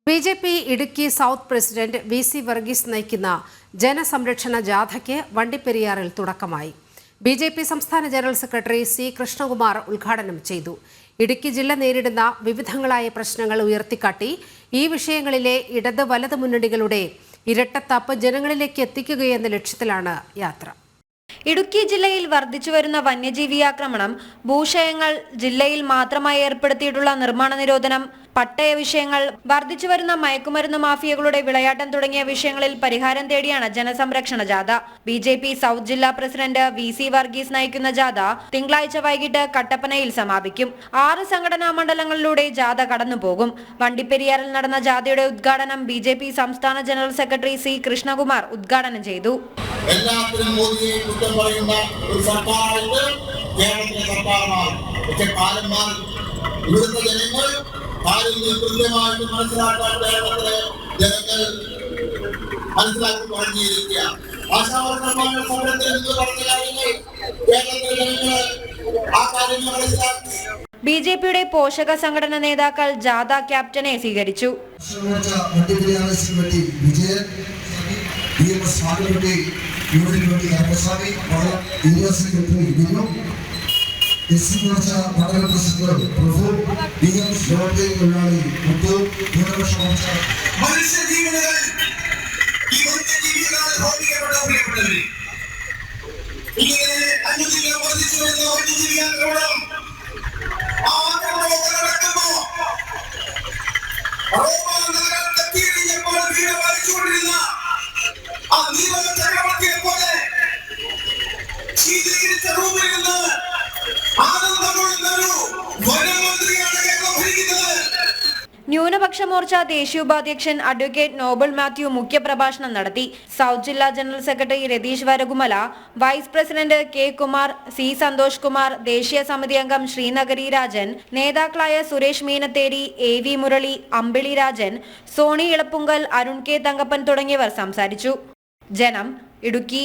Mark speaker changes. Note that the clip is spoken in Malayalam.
Speaker 1: BJP Idukki south president VC Varghese നയിക്കുന്ന ജനസംരക്ഷണ ജാഥയ്ക്ക് വണ്ടിപ്പെരിയാറിൽ തുടക്കമായി. ബിജെപി സംസ്ഥാന ജനറൽ സെക്രട്ടറി C കൃഷ്ണകുമാർ ഉദ്ഘാടനം ചെയ്തു. ഇടുക്കി ജില്ല നേരിടുന്ന വിവിധങ്ങളായ പ്രശ്നങ്ങൾ ഉയർത്തിക്കാട്ടി ഈ വിഷയങ്ങളിലെ ഇടത് വലത് മുന്നണികളുടെ ഇരട്ടത്താപ്പ് ജനങ്ങളിലേക്ക് എത്തിക്കുകയെന്ന ലക്ഷ്യത്തിലാണ് യാത്ര.
Speaker 2: ഇടുക്കി ജില്ലയിൽ വർദ്ധിച്ചുവരുന്ന വന്യജീവി ആക്രമണം, ഭൂക്ഷയങ്ങൾ, ജില്ലയിൽ മാത്രമായി ഏർപ്പെടുത്തിയിട്ടുള്ള നിർമ്മാണ നിരോധനം, പട്ടയ വിഷയങ്ങൾ, വർദ്ധിച്ചുവരുന്ന മയക്കുമരുന്ന് മാഫിയകളുടെ വിളയാട്ടം തുടങ്ങിയ വിഷയങ്ങളിൽ പരിഹാരം തേടിയാണ് ജനസംരക്ഷണ ജാഥ. ബിജെപി സൗത്ത് ജില്ലാ പ്രസിഡന്റ് VC വർഗീസ് നയിക്കുന്ന ജാഥ തിങ്കളാഴ്ച വൈകിട്ട് കട്ടപ്പനയിൽ സമാപിക്കും. 6 സംഘടനാ മണ്ഡലങ്ങളിലൂടെ ജാഥ കടന്നുപോകും. വണ്ടിപ്പെരിയാറിൽ നടന്ന ജാഥയുടെ ഉദ്ഘാടനം ബിജെപി സംസ്ഥാന ജനറൽ സെക്രട്ടറി C കൃഷ്ണകുമാർ ഉദ്ഘാടനം ചെയ്തു.
Speaker 3: എല്ലാത്തിനും മോദിയെ കുറ്റം പറയുന്ന ഒരു സർക്കാരായിട്ട് കേരളത്തിലെ സർക്കാരാണ്. പക്ഷെ കാലം മാറി. ഇവിടുത്തെ ജനങ്ങൾ കാര്യങ്ങൾ കൃത്യമായിട്ട് മനസ്സിലാക്കാൻ കേരളത്തിലെ ജനങ്ങൾ മനസ്സിലാക്കി പറഞ്ഞിരിക്കുക. ആശാവർക്കന്മാരുടെ സമരത്തിൽ നിന്ന് പറഞ്ഞ കാര്യങ്ങൾ കേരളത്തിലെ ജനങ്ങൾ ആ കാര്യങ്ങൾ മനസ്സിലാക്കി.
Speaker 2: ബിജെപിയുടെ പോഷക സംഘടന നേതാക്കൾ ജാഥ ക്യാപ്റ്റനെ സ്വീകരിച്ചു. ന്യൂനപക്ഷ മോർച്ച ദേശീയ ഉപാധ്യക്ഷൻ അഡ്വക്കേറ്റ് നോബൽ മാത്യു മുഖ്യപ്രഭാഷണം നടത്തി. സൗത്ത് ജില്ലാ general secretary Ratheesh Varakumala, vice president K Kumar, C Santhosh Kumar, ദേശീയ സമിതി അംഗം ശ്രീനഗരി രാജൻ, നേതാക്കളായ സുരേഷ് മീനത്തേരി, AV മുരളി, അമ്പിളി രാജൻ, സോണി ഇളപ്പുങ്കൽ, അരുൺ K തങ്കപ്പൻ തുടങ്ങിയവർ സംസാരിച്ചു. ജനം, ഇടുക്കി.